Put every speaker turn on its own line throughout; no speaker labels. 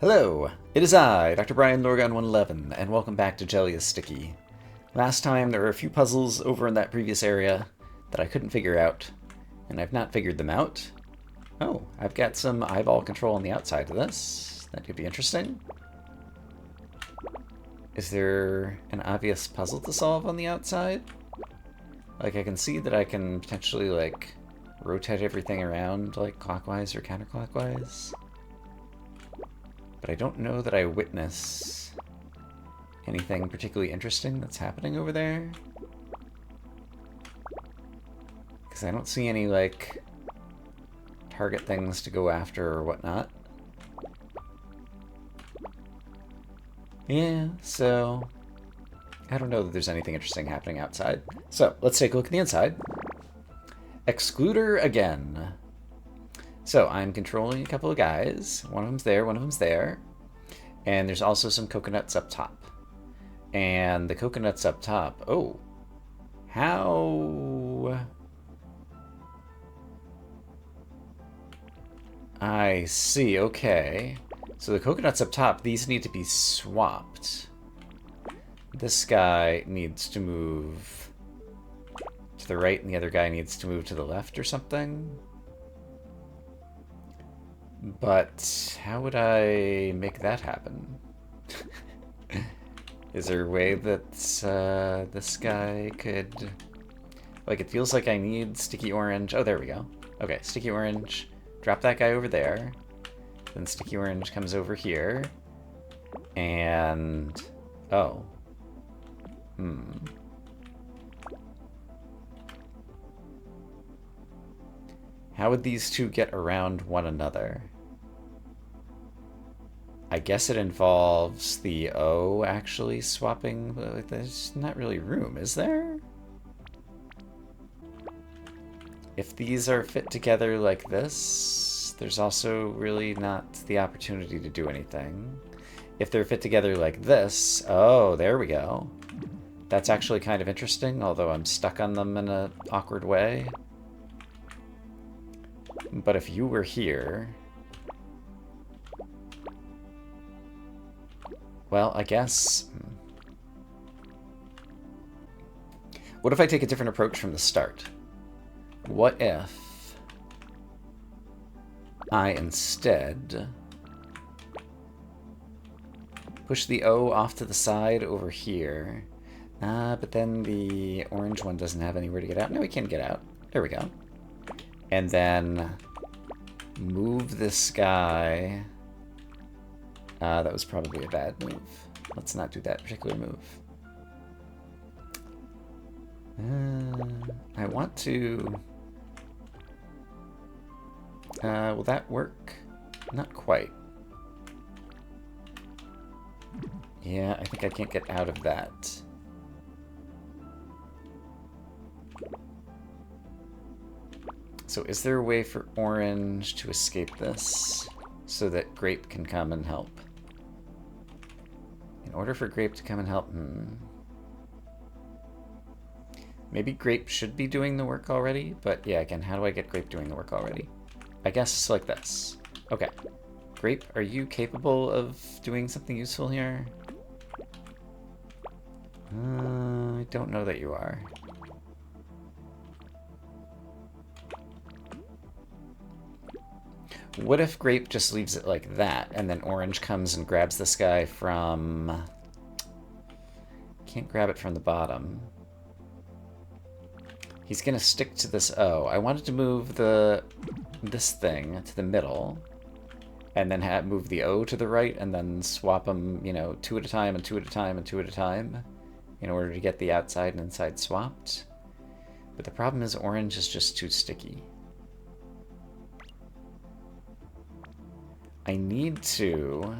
Hello, it is I, Dr. Brian Lorgon 111, and welcome back to Jelly is Sticky. Last time there were a few puzzles over in that previous area that I couldn't figure out, and I've not figured them out. Oh, I've got some eyeball control on the outside of this. That could be interesting. Is there an obvious puzzle to solve on the outside? Like, I can see that I can potentially, like, rotate everything around, like, clockwise or counterclockwise. But I don't know that I witness anything particularly interesting that's happening over there. Because I don't see any, like, target things to go after or whatnot. Yeah, so I don't know that there's anything interesting happening outside. So let's take a look at the inside. Excluder again. So I'm controlling a couple of guys. One of them's there, one of them's there. And there's also some coconuts up top. And the coconuts up top, oh, how... I see, okay. So the coconuts up top, these need to be swapped. This guy needs to move to the right and the other guy needs to move to the left or something. But how would I make that happen? Is there a way that this guy could... Like, it feels like I need sticky orange. Oh, there we go. Okay, sticky orange. Drop that guy over there. Then sticky orange comes over here. And... oh. How would these two get around one another? I guess it involves the O actually swapping. There's not really room, is there? If these are fit together like this, there's also really not the opportunity to do anything. If they're fit together like this, oh, there we go. That's actually kind of interesting, although I'm stuck on them in an awkward way. But if you were here... well, I guess... what if I take a different approach from the start? What if I instead push the O off to the side over here? But then the orange one doesn't have anywhere to get out. No, we can get out. There we go. And then move this guy. That was probably a bad move. Let's not do that particular move. I want to... will that work? Not quite. Yeah, I think I can't get out of that. So is there a way for orange to escape this so that grape can come and help? In order for grape to come and help, maybe grape should be doing the work already, but yeah, again, how do I get grape doing the work already? I guess it's like this. Okay. Grape, are you capable of doing something useful here? I don't know that you are. What if grape just leaves it like that, and then orange comes and grabs this guy from... can't grab it from the bottom. He's gonna stick to this O. I wanted to move this thing to the middle, and then move the O to the right, and then swap them, you know, two at a time, and two at a time, and two at a time, in order to get the outside and inside swapped. But the problem is orange is just too sticky. I need to...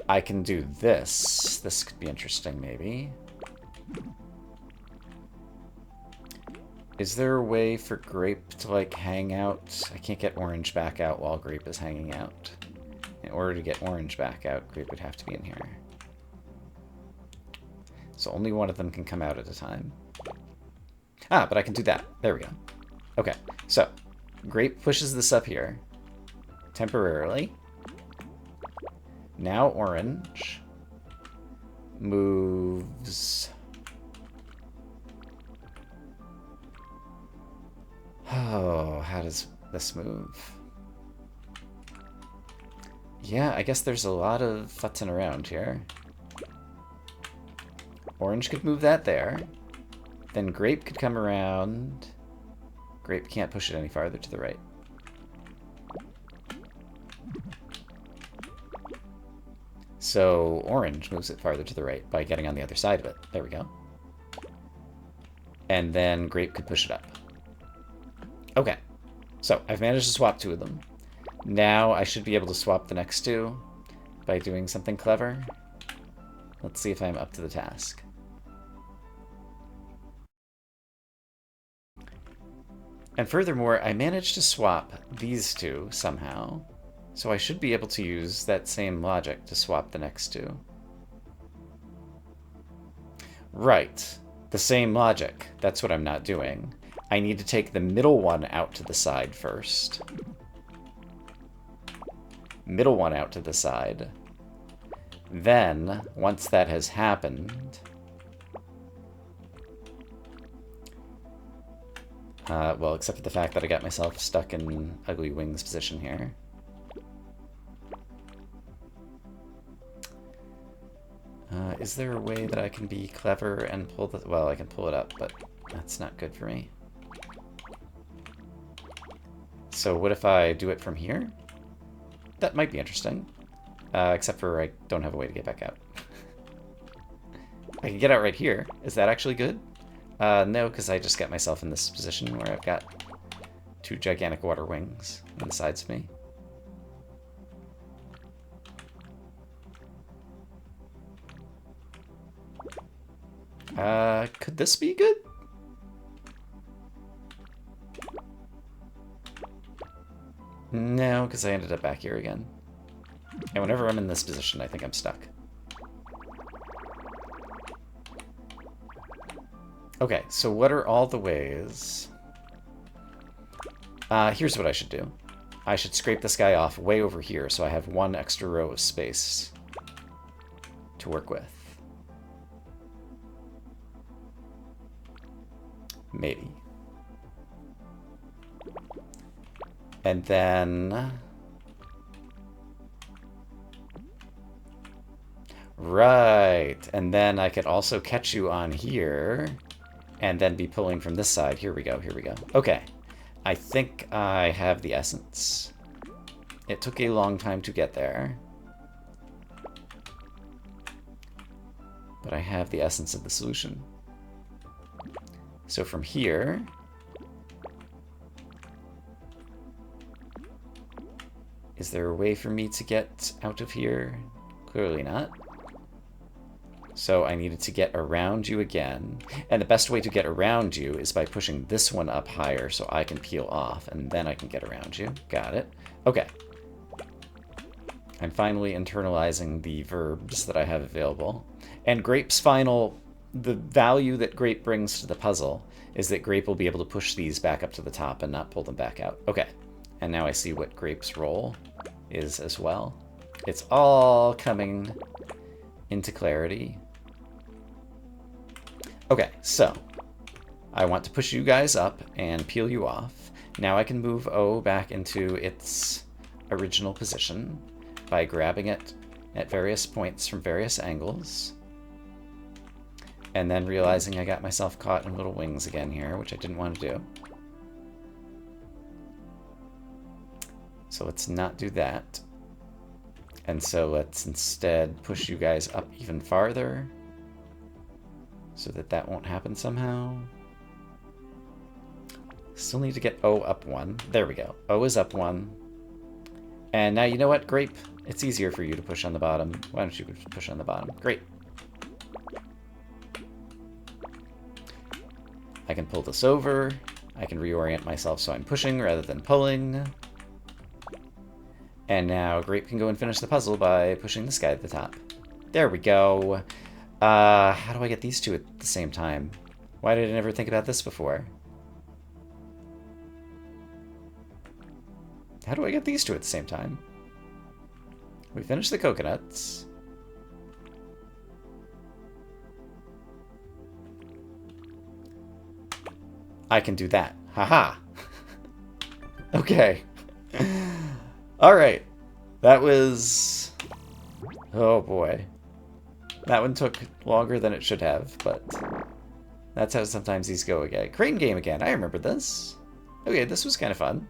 I can do this. This could be interesting, maybe. Is there a way for grape to, like, hang out? I can't get orange back out while grape is hanging out. In order to get orange back out, grape would have to be in here. So only one of them can come out at a time. Ah, but I can do that. There we go. Okay, so grape pushes this up here. temporarily. Now orange moves... Oh, how does this move? Yeah, I guess there's a lot of futzing around here. Orange could move that there. Then grape could come around. Grape can't push it any farther to the right. So orange moves it farther to the right by getting on the other side of it. There we go. And then grape could push it up. Okay, so I've managed to swap two of them. Now I should be able to swap the next two by doing something clever. Let's see if I'm up to the task. And furthermore, I managed to swap these two somehow. So I should be able to use that same logic to swap the next two. Right. The same logic. That's what I'm not doing. I need to take the middle one out to the side first. Middle one out to the side. Then, once that has happened... well, except for the fact that I got myself stuck in ugly wings position here. Is there a way that I can be clever and pull the... Well, I can pull it up, but that's not good for me. So what if I do it from here? That might be interesting. Except for I don't have a way to get back out. I can get out right here. Is that actually good? No, because I just got myself in this position where I've got two gigantic water wings on the sides of me. Could this be good? No, because I ended up back here again. And whenever I'm in this position, I think I'm stuck. Okay, so what are all the ways? Here's what I should do. I should scrape this guy off way over here so I have one extra row of space to work with. Maybe. And then... Right. And then I could also catch you on here and then be pulling from this side. Here we go, here we go. Okay. I think I have the essence. It took a long time to get there. But I have the essence of the solution. So from here... Is there a way for me to get out of here? Clearly not. So I needed to get around you again. And the best way to get around you is by pushing this one up higher so I can peel off, and then I can get around you. Got it. Okay. I'm finally internalizing the verbs that I have available. And Grape's final... The value that Grape brings to the puzzle is that Grape will be able to push these back up to the top and not pull them back out. Okay. And now I see what Grape's role is as well. It's all coming into clarity. Okay, so I want to push you guys up and peel you off. Now I can move O back into its original position by grabbing it at various points from various angles. And then realizing I got myself caught in little wings again here, which I didn't want to do. So let's not do that. And so let's instead push you guys up even farther so that that won't happen somehow. Still need to get O up one. There we go. O is up one. And now you know what, Grape? It's easier for you to push on the bottom. Why don't you push on the bottom? Great. I can pull this over. I can reorient myself so I'm pushing rather than pulling. And now Grape can go and finish the puzzle by pushing this guy at the top. There we go. How do I get these two at the same time? Why did I never think about this before? How do I get these two at the same time? We finished the coconuts. I can do that. Haha. Okay. Alright. That was... Oh boy. That one took longer than it should have, but that's how sometimes these go again. Crane game again. I remember this. Okay, this was kind of fun.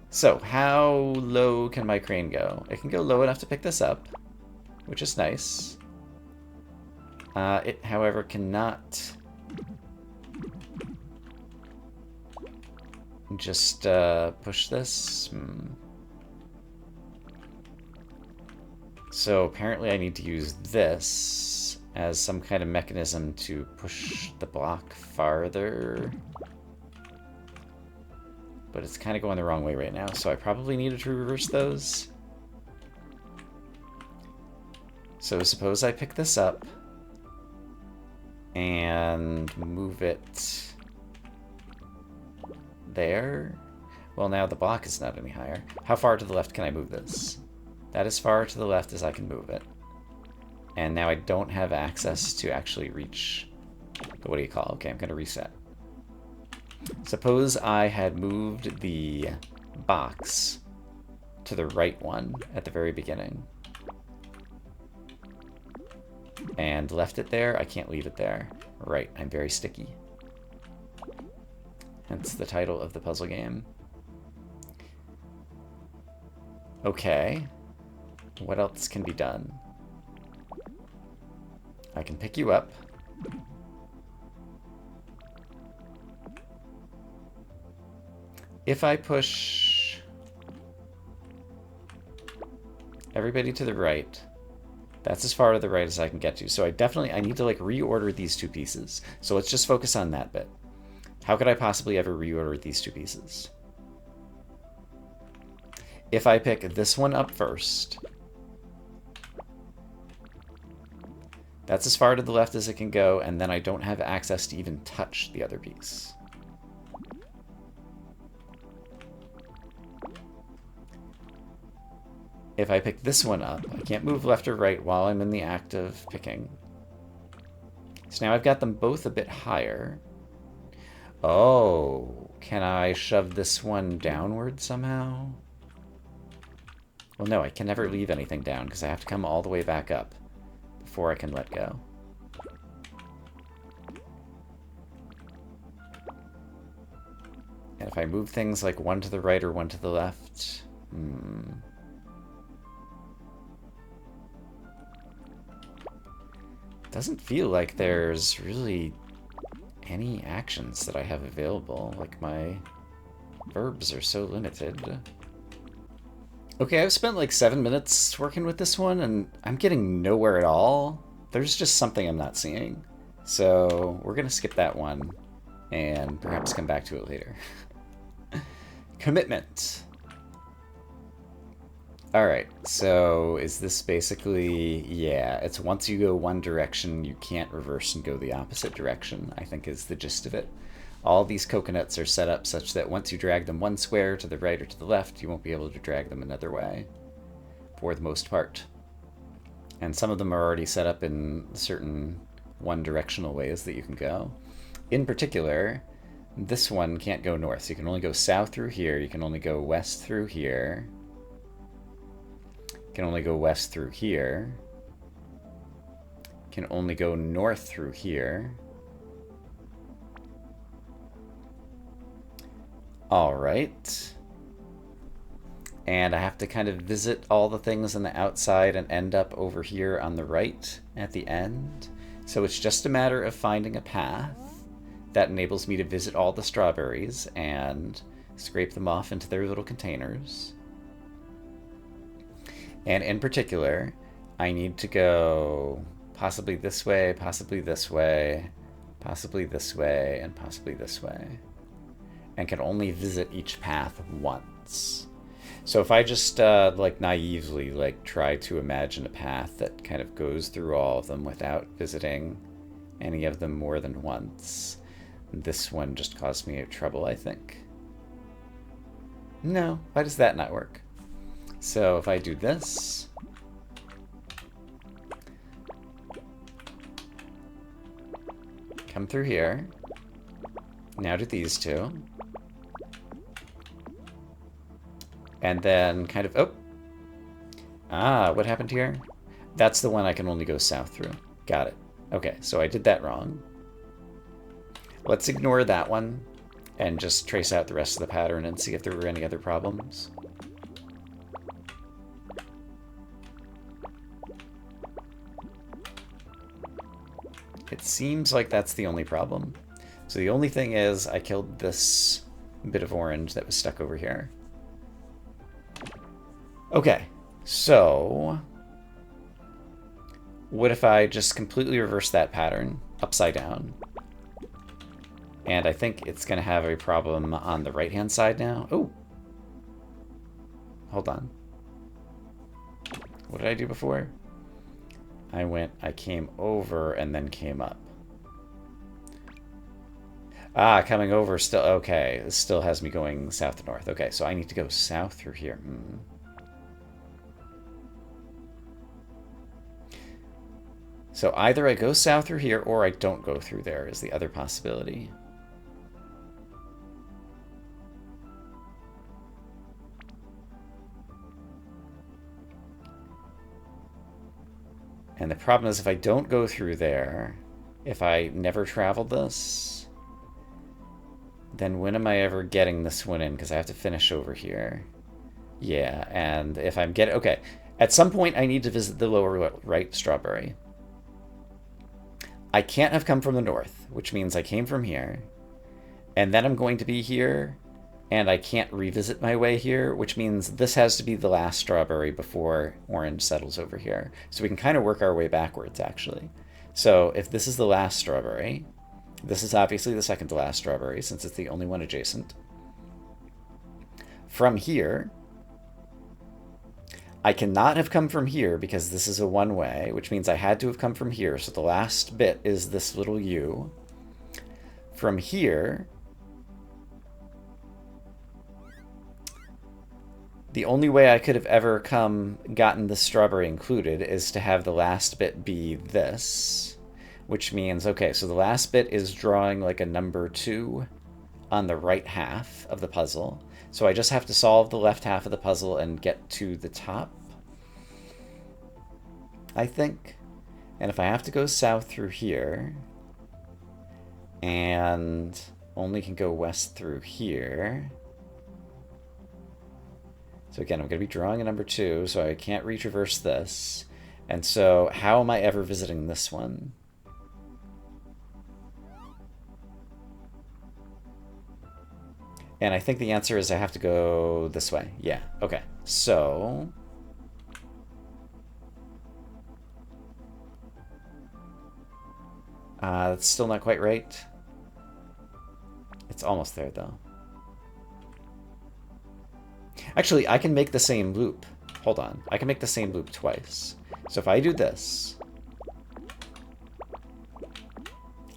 So, how low can my crane go? It can go low enough to pick this up, which is nice. It, however, cannot just push this. So apparently I need to use this as some kind of mechanism to push the block farther. But it's kind of going the wrong way right now, so I probably needed to reverse those. So suppose I pick this up and move it there. Well, now the block is not any higher. How far to the left can I move this? That as far to the left as I can move it. And now I don't have access to actually reach the, what do you call? Okay, I'm going to reset. Suppose I had moved the box to the right one at the very beginning. And left it there. I can't leave it there. Right, I'm very sticky. Hence the title of the puzzle game. Okay. What else can be done? I can pick you up. If I push everybody to the right, that's as far to the right as I can get to. So I need to like reorder these two pieces. So let's just focus on that bit. How could I possibly ever reorder these two pieces? If I pick this one up first, that's as far to the left as it can go, and then I don't have access to even touch the other piece. If I pick this one up, I can't move left or right while I'm in the act of picking. So now I've got them both a bit higher. Oh, can I shove this one downward somehow? Well, no, I can never leave anything down because I have to come all the way back up before I can let go. And if I move things like one to the right or one to the left... Doesn't feel like there's really any actions that I have available. Like, my verbs are so limited. Okay, I've spent like 7 minutes working with this one, and I'm getting nowhere at all. There's just something I'm not seeing. So we're going to skip that one, and perhaps come back to it later. Commitment. Alright, so is this basically... Yeah, it's once you go one direction, you can't reverse and go the opposite direction, I think is the gist of it. All these coconuts are set up such that once you drag them one square to the right or to the left, you won't be able to drag them another way, for the most part. And some of them are already set up in certain one-directional ways that you can go. In particular, this one can't go north, so you can only go south through here, you can only go west through here, you can only go west through here, you can only go north through here. Alright. And I have to kind of visit all the things on the outside and end up over here on the right at the end. So it's just a matter of finding a path that enables me to visit all the strawberries and scrape them off into their little containers. And in particular, I need to go possibly this way, possibly this way, possibly this way, and possibly this way. And can only visit each path once. So if I just like naively like try to imagine a path that kind of goes through all of them without visiting any of them more than once, this one just caused me trouble, I think. No, why does that not work? So if I do this, come through here, now do these two, and then kind of, what happened here? That's the one I can only go south through. Got it. Okay, so I did that wrong. Let's ignore that one and just trace out the rest of the pattern and see if there were any other problems. It seems like that's the only problem. So the only thing is I killed this bit of orange that was stuck over here. Okay, so what if I just completely reverse that pattern upside down? And I think it's going to have a problem on the right-hand side now. Oh, hold on. What did I do before? I came over and then came up. Ah, coming over still, okay. This still has me going south to north. Okay, so I need to go south through here. So either I go south through here or I don't go through there is the other possibility. And the problem is if I don't go through there, if I never traveled this, then when am I ever getting this one in? Because I have to finish over here. Yeah, and if I'm getting... Okay, at some point I need to visit the lower right strawberry. I can't have come from the north, which means I came from here. And then I'm going to be here, and I can't revisit my way here, which means this has to be the last strawberry before orange settles over here. So we can kind of work our way backwards, actually. So if this is the last strawberry, this is obviously the second to last strawberry, since it's the only one adjacent. From here, I cannot have come from here because this is a one-way, which means I had to have come from here. So the last bit is this little U. From here, the only way I could have ever gotten the strawberry included is to have the last bit be this, which means, okay, so the last bit is drawing like a number 2 on the right half of the puzzle. So I just have to solve the left half of the puzzle and get to the top, I think. And if I have to go south through here and only can go west through here. So again, I'm going to be drawing a number 2, so I can't retraverse this. And so how am I ever visiting this one? And I think the answer is I have to go this way. Yeah, okay. So that's still not quite right. It's almost there, though. Actually, I can make the same loop. Hold on. I can make the same loop twice. So if I do this,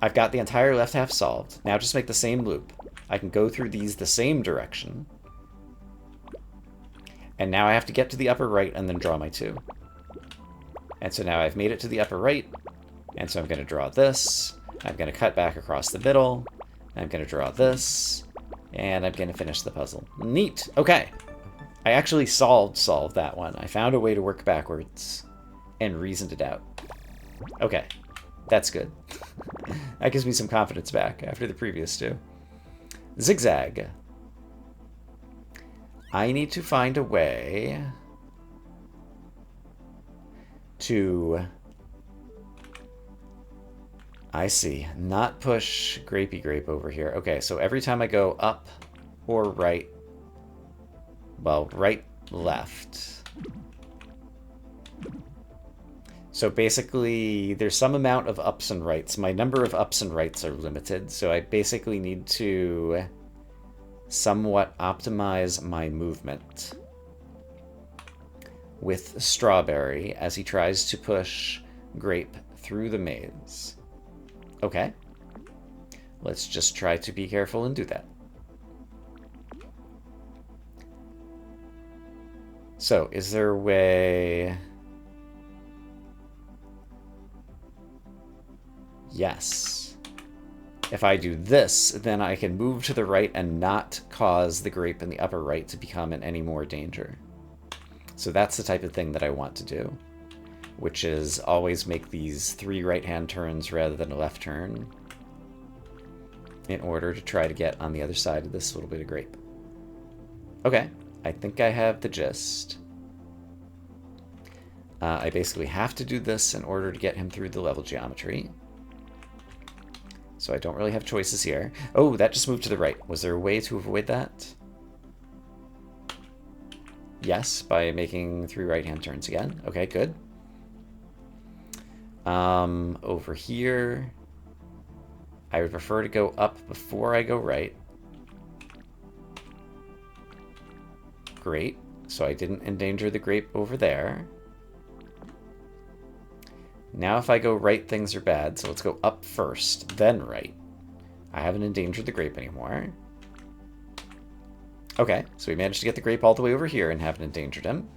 I've got the entire left half solved. Now just make the same loop. I can go through these the same direction. And now I have to get to the upper right and then draw my 2. And so now I've made it to the upper right. And so I'm going to draw this. I'm going to cut back across the middle. I'm going to draw this. And I'm going to finish the puzzle. Neat. Okay. I actually solved that one. I found a way to work backwards and reasoned it out. Okay. That's good. That gives me some confidence back after the previous 2. Zigzag. I need to find a way to... I see. Not push grapey grape over here. Okay, so every time I go up or right, well, right, left. So basically, there's some amount of ups and rights. My number of ups and rights are limited, so I basically need to somewhat optimize my movement with Strawberry as he tries to push Grape through the maze. Okay. Let's just try to be careful and do that. So, is there a way... Yes. If I do this, then I can move to the right and not cause the grape in the upper right to become in any more danger. So that's the type of thing that I want to do, which is always make these 3 right-hand turns rather than a left turn in order to try to get on the other side of this little bit of grape. Okay, I think I have the gist. I basically have to do this in order to get him through the level geometry. So I don't really have choices here. Oh, that just moved to the right. Was there a way to avoid that? Yes, by making 3 right-hand turns again. Okay, good. Over here, I would prefer to go up before I go right. Great. So I didn't endanger the grape over there. Now if I go right, things are bad, so let's go up first, then right. I haven't endangered the grape anymore. Okay, so we managed to get the grape all the way over here and haven't endangered him.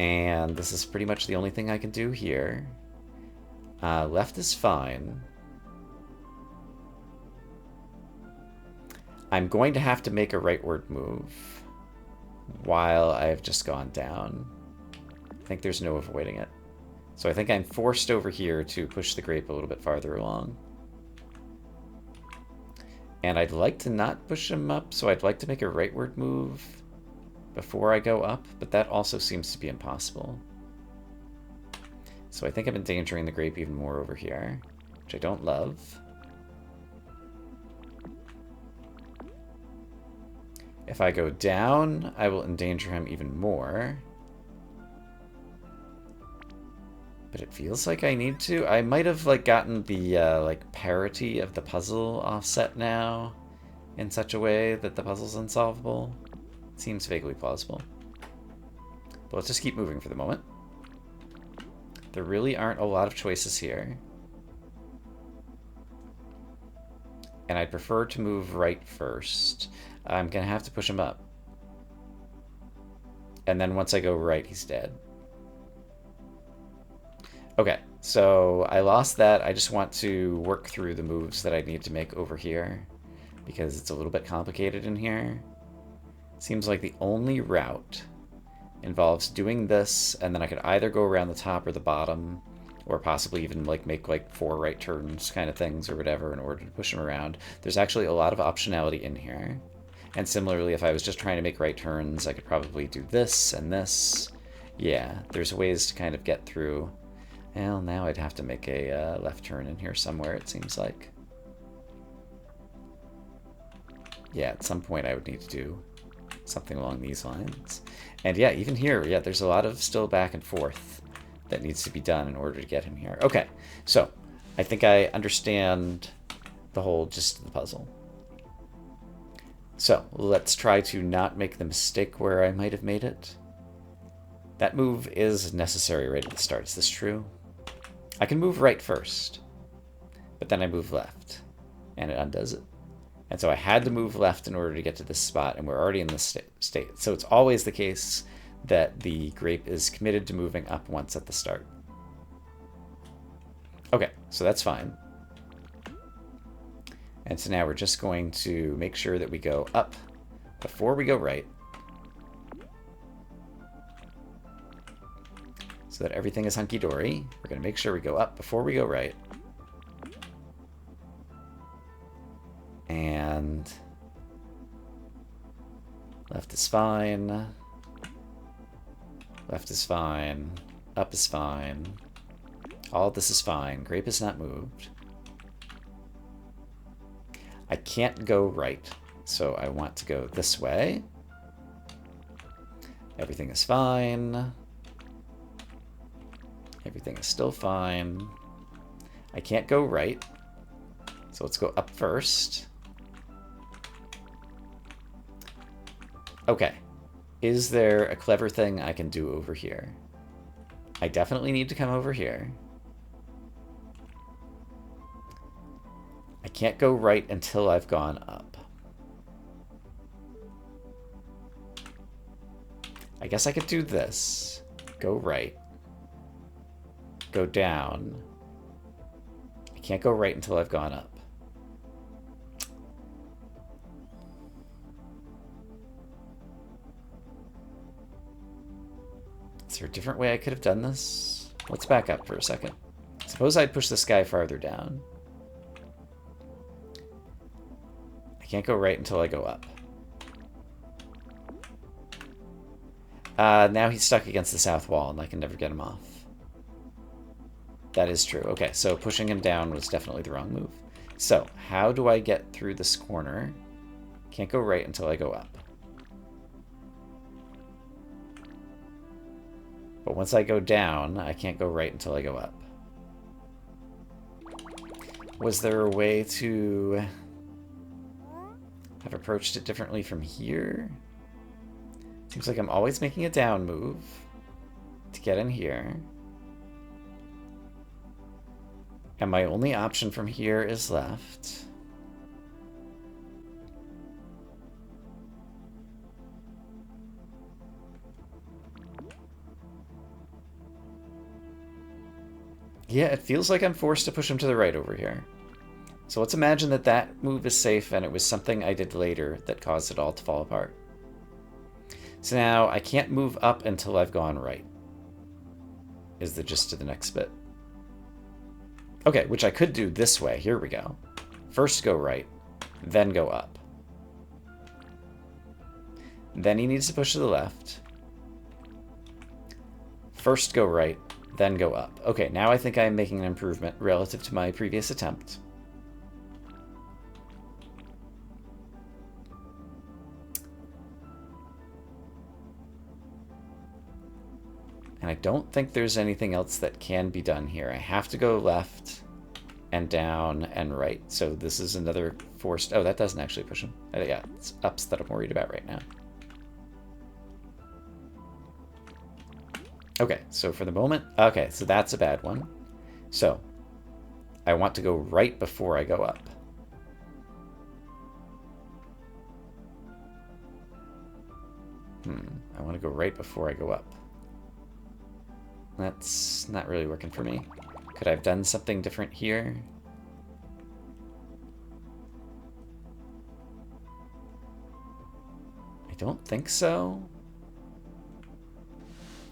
And this is pretty much the only thing I can do here. Left is fine. I'm going to have to make a rightward move while I've just gone down. I think there's no avoiding it. So I think I'm forced over here to push the grape a little bit farther along. And I'd like to not push him up, so I'd like to make a rightward move before I go up, but that also seems to be impossible. So I think I'm endangering the grape even more over here, which I don't love. If I go down, I will endanger him even more. But it feels like I need to. I might have like gotten the like parity of the puzzle offset now in such a way that the puzzle's unsolvable. It seems vaguely plausible. But let's just keep moving for the moment. There really aren't a lot of choices here. And I'd prefer to move right first. I'm gonna have to push him up. And then once I go right, he's dead. Okay, so I lost that. I just want to work through the moves that I need to make over here because it's a little bit complicated in here. Seems like the only route involves doing this, and then I could either go around the top or the bottom, or possibly even like make like 4 right turns kind of things or whatever in order to push him around. There's actually a lot of optionality in here. And similarly, if I was just trying to make right turns, I could probably do this and this. Yeah, there's ways to kind of get through. Well, now I'd have to make a left turn in here somewhere, it seems like. Yeah, at some point I would need to do something along these lines. And yeah, even here, yeah, there's a lot of still back and forth that needs to be done in order to get him here. Okay, so I think I understand the whole gist of the puzzle. So let's try to not make the mistake where I might have made it. That move is necessary right at the start. Is this true? I can move right first, but then I move left, and it undoes it. And so I had to move left in order to get to this spot, and we're already in this state. So it's always the case that the grape is committed to moving up once at the start. Okay, so that's fine. And so now we're just going to make sure that we go up before we go right, so that everything is hunky-dory. We're going to make sure we go up before we go right. And left is fine. Left is fine. Up is fine. All of this is fine. Grape is not moved. I can't go right, so I want to go this way. Everything is fine. Everything is still fine. I can't go right, so let's go up first. Okay, is there a clever thing I can do over here? I definitely need to come over here. I can't go right until I've gone up. I guess I could do this. Go right. Go down. I can't go right until I've gone up. Is there a different way I could have done this? Let's back up for a second. Suppose I push this guy farther down. I can't go right until I go up. Now he's stuck against the south wall and I can never get him off. That is true. Okay, so pushing him down was definitely the wrong move. So, how do I get through this corner? Can't go right until I go up. But once I go down, I can't go right until I go up. Was there a way to have approached it differently from here? Seems like I'm always making a down move to get in here. And my only option from here is left. Yeah, it feels like I'm forced to push him to the right over here. So let's imagine that that move is safe and it was something I did later that caused it all to fall apart. So now I can't move up until I've gone right, is the gist of the next bit. Okay, which I could do this way. Here we go. First go right, then go up. Then he needs to push to the left. First go right, then go up. Okay, now I think I'm making an improvement relative to my previous attempt. And I don't think there's anything else that can be done here. I have to go left and down and right. So this is another forced... Oh, that doesn't actually push him. Yeah, it's ups that I'm worried about right now. Okay, so for the moment... Okay, so that's a bad one. So, I want to go right before I go up. I want to go right before I go up. That's not really working for me. Could I have done something different here? I don't think so.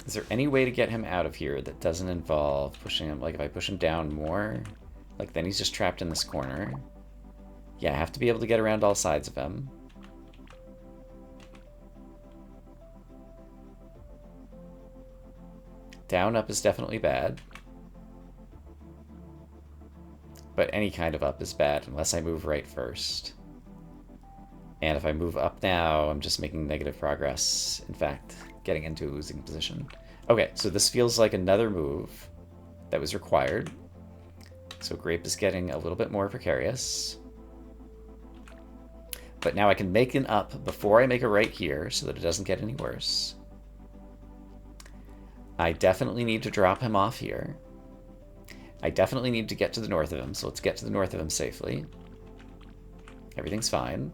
Is there any way to get him out of here that doesn't involve pushing him? Like if I push him down more, like then he's just trapped in this corner. Yeah, I have to be able to get around all sides of him. Down, up is definitely bad. But any kind of up is bad unless I move right first. And if I move up now, I'm just making negative progress. In fact, getting into a losing position. Okay, so this feels like another move that was required. So Grape is getting a little bit more precarious. But now I can make an up before I make a right here so that it doesn't get any worse. I definitely need to drop him off here. I definitely need to get to the north of him, so let's get to the north of him safely. Everything's fine.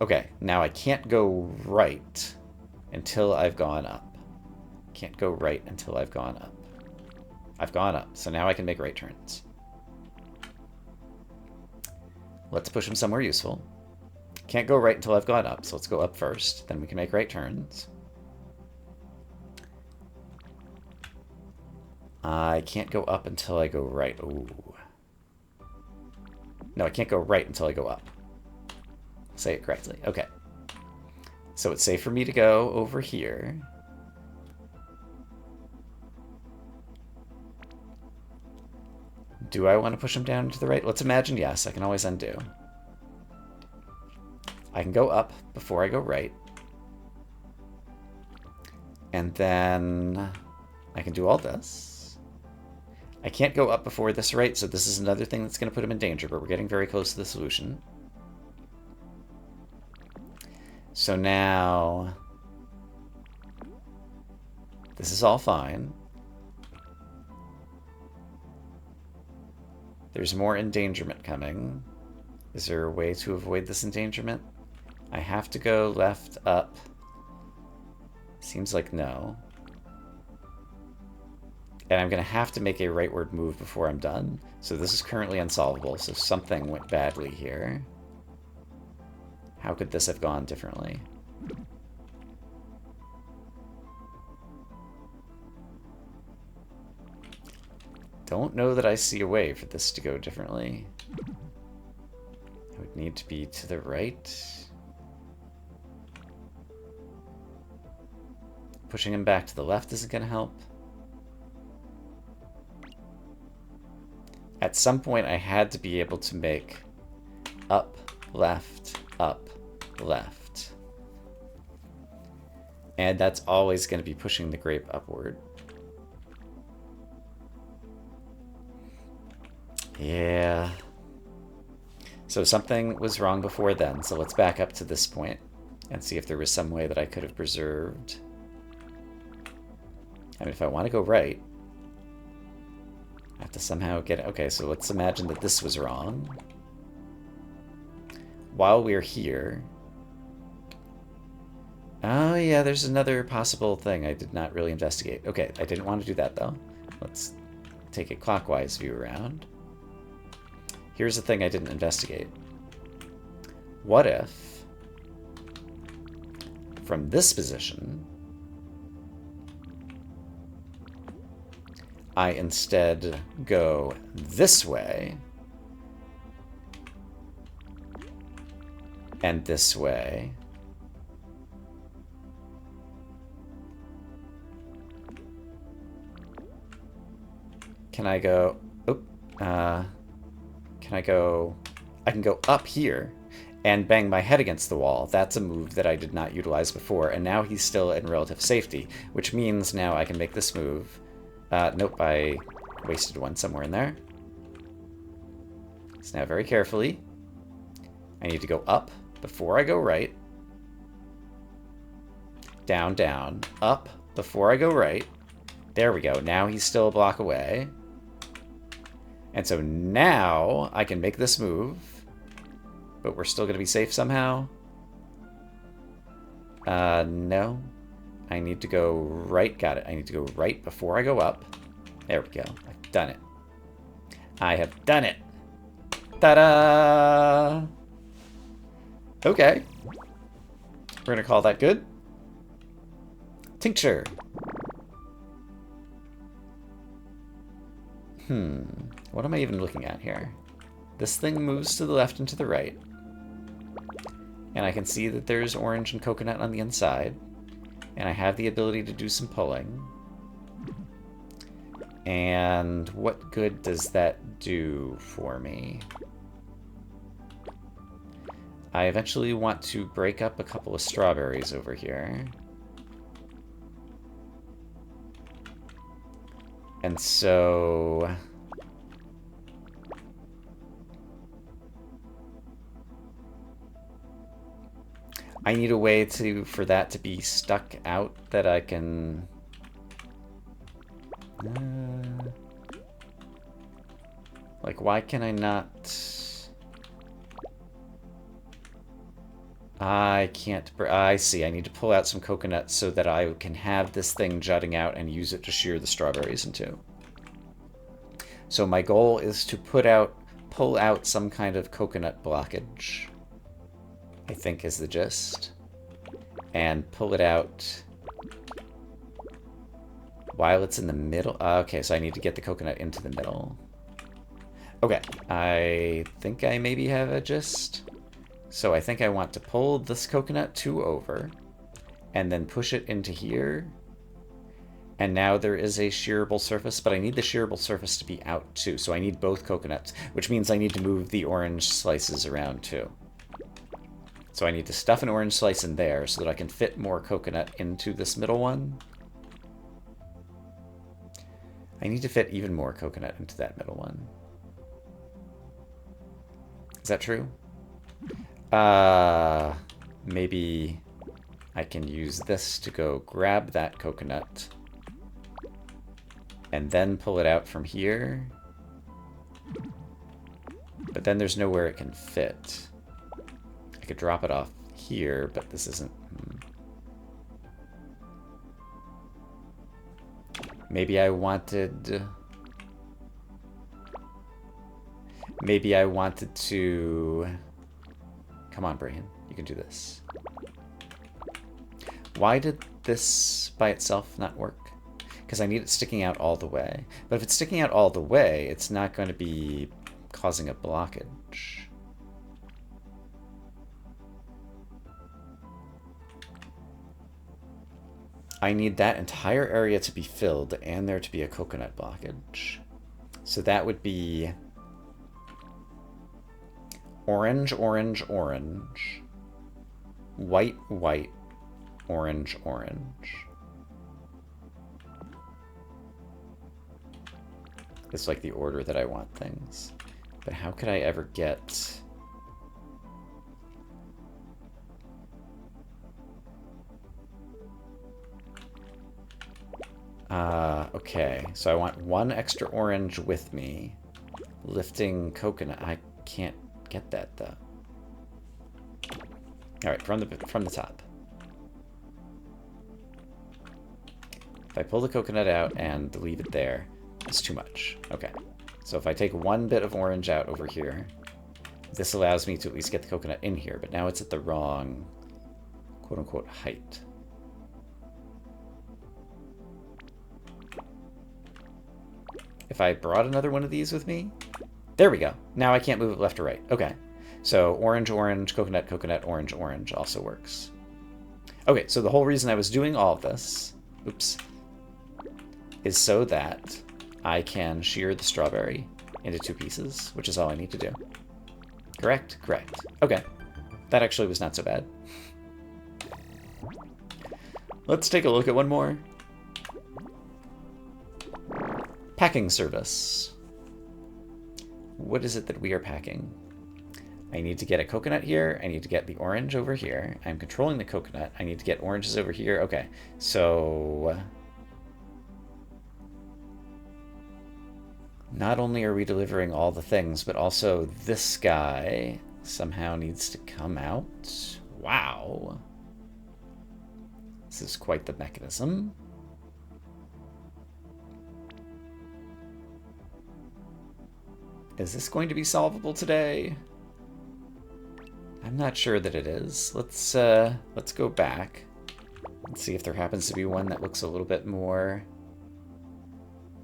Okay, now I can't go right until I've gone up. Can't go right until I've gone up. I've gone up, so now I can make right turns. Let's push him somewhere useful. Can't go right until I've gone up, so let's go up first, then we can make right turns. I can't go up until I go right. Ooh. No, I can't go right until I go up. Say it correctly. Okay. So it's safe for me to go over here. Do I want to push him down to the right? Let's imagine yes. I can always undo. I can go up before I go right. And then I can do all this. I can't go up before this right, so this is another thing that's going to put him in danger, but we're getting very close to the solution. So now, this is all fine. There's more endangerment coming. Is there a way to avoid this endangerment? I have to go left, up. Seems like no. And I'm going to have to make a rightward move before I'm done. So this is currently unsolvable, so something went badly here. How could this have gone differently? Don't know that I see a way for this to go differently. It would need to be to the right. Pushing him back to the left isn't going to help. At some point, I had to be able to make up, left, left. And that's always going to be pushing the grape upward. Yeah. So something was wrong before then, so let's back up to this point and see if there was some way that I could have preserved. I mean, if I want to go right, I have to somehow get... Okay, so let's imagine that this was wrong. While we're here... Oh, yeah, there's another possible thing I did not really investigate. Okay, I didn't want to do that, though. Let's take a clockwise view around. Here's the thing I didn't investigate. What if, from this position, I instead go this way, and this way, can I go... I can go up here and bang my head against the wall. That's a move that I did not utilize before, and now he's still in relative safety, which means now I can make this move. Nope, I wasted one somewhere in there. So now very carefully, I need to go up before I go right. Down, down, up before I go right. There we go. Now he's still a block away. And so now I can make this move, but we're still going to be safe somehow. No. I need to go right. Got it. I need to go right before I go up. There we go. I've done it. I have done it. Ta-da! Okay. We're going to call that good. Tincture. What am I even looking at here? This thing moves to the left and to the right. And I can see that there's orange and coconut on the inside. And I have the ability to do some pulling. And what good does that do for me? I eventually want to break up a couple of strawberries over here. And so... I need a way for that to be stuck out that I can... like, why can I not... I can't... I see. I need to pull out some coconut so that I can have this thing jutting out and use it to shear the strawberries into. So my goal is to pull out some kind of coconut blockage, I think is the gist. And pull it out while it's in the middle. Okay, so I need to get the coconut into the middle. Okay, I think I maybe have a gist. So I think I want to pull this coconut 2 over and then push it into here. And now there is a shearable surface, but I need the shearable surface to be out too. So I need both coconuts, which means I need to move the orange slices around too. So I need to stuff an orange slice in there so that I can fit more coconut into this middle one. I need to fit even more coconut into that middle one. Is that true? Maybe I can use this to go grab that coconut and then pull it out from here. But then there's nowhere it can fit. I could drop it off here, but this isn't... Maybe I wanted... Maybe I wanted to... Come on, brain. You can do this. Why did this by itself not work? Because I need it sticking out all the way. But if it's sticking out all the way, it's not going to be causing a blockage. I need that entire area to be filled and there to be a coconut blockage. So that would be orange, orange, orange, white, white, orange, orange. It's like the order that I want things. But how could I ever get... Okay, so I want one extra orange with me. Lifting coconut. I can't get that, though. Alright, from the top. If I pull the coconut out and leave it there, it's too much. Okay, so if I take one bit of orange out over here, this allows me to at least get the coconut in here, but now it's at the wrong, quote-unquote, height. If I brought another one of these with me, there we go. Now I can't move it left or right. Okay, so orange, orange, coconut, coconut, orange, orange also works. Okay, so the whole reason I was doing all of this, oops, is so that I can shear the strawberry into 2 pieces, which is all I need to do. Correct? Correct. Okay, that actually was not so bad. Let's take a look at one more. Packing service. What is it that we are packing? I need to get a coconut here. I need to get the orange over here. I'm controlling the coconut. I need to get oranges over here. Okay, so... Not only are we delivering all the things, but also this guy somehow needs to come out. Wow. This is quite the mechanism. Is this going to be solvable today? I'm not sure that it is. Let's go back and see if there happens to be one that looks a little bit more...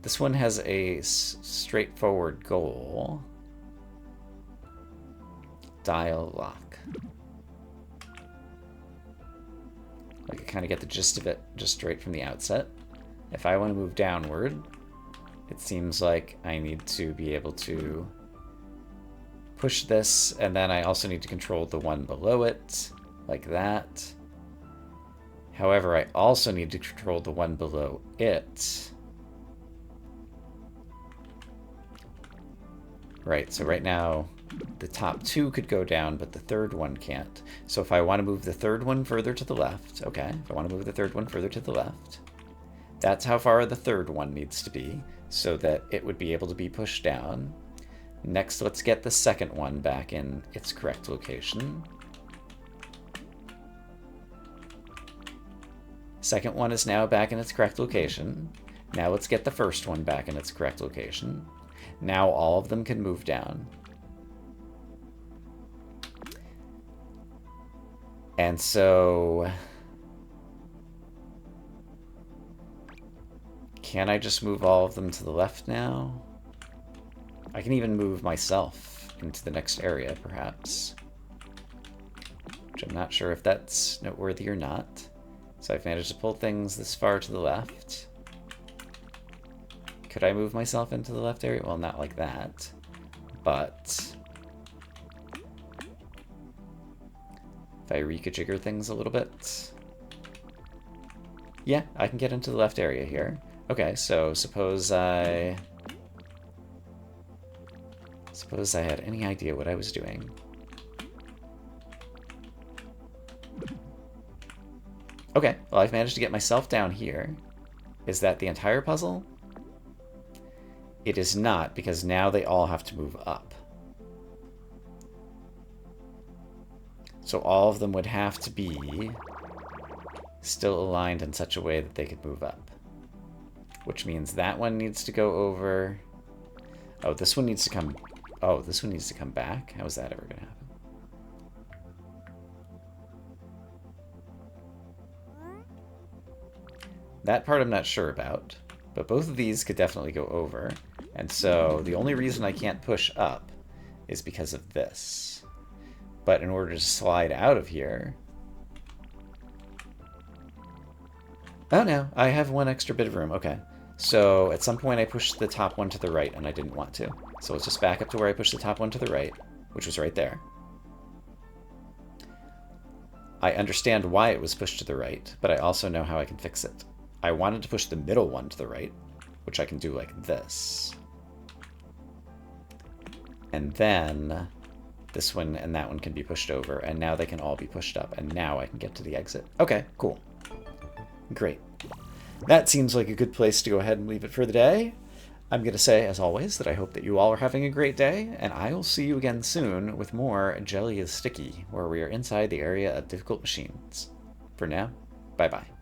This one has a straightforward goal. Dial lock. I can kind of get the gist of it just straight from the outset. If I want to move downward, it seems like I need to be able to push this, and then I also need to control the one below it, like that. However, I also need to control the one below it. Right, so right now the top 2 could go down, but the third one can't. So if I want to move the third one further to the left, okay, if I want to move the third one further to the left, that's how far the third one needs to be, so that it would be able to be pushed down. Next, let's get the second one back in its correct location. Second one is now back in its correct location. Now let's get the first one back in its correct location. Now all of them can move down. And so... Can I just move all of them to the left now? I can even move myself into the next area, perhaps. Which I'm not sure if that's noteworthy or not. So I've managed to pull things this far to the left. Could I move myself into the left area? Well, not like that. But... if I rejigger things a little bit... Yeah, I can get into the left area here. Okay, so suppose I had any idea what I was doing. Okay, well, I've managed to get myself down here. Is that the entire puzzle? It is not, because now they all have to move up. So all of them would have to be still aligned in such a way that they could move up. Which means that one needs to go over. Oh, this one needs to come. Oh, this one needs to come back. How is that ever going to happen? That part I'm not sure about, but both of these could definitely go over. And so the only reason I can't push up is because of this. But in order to slide out of here... Oh no, I have one extra bit of room. Okay. So at some point I pushed the top one to the right and I didn't want to. So let's just back up to where I pushed the top one to the right, which was right there. I understand why it was pushed to the right, but I also know how I can fix it. I wanted to push the middle one to the right, which I can do like this. And then this one and that one can be pushed over, and now they can all be pushed up, and now I can get to the exit. Okay, cool. Great. That seems like a good place to go ahead and leave it for the day. I'm going to say, as always, that I hope that you all are having a great day, and I will see you again soon with more Jelly is Sticky, where we are inside the area of difficult machines. For now, bye-bye.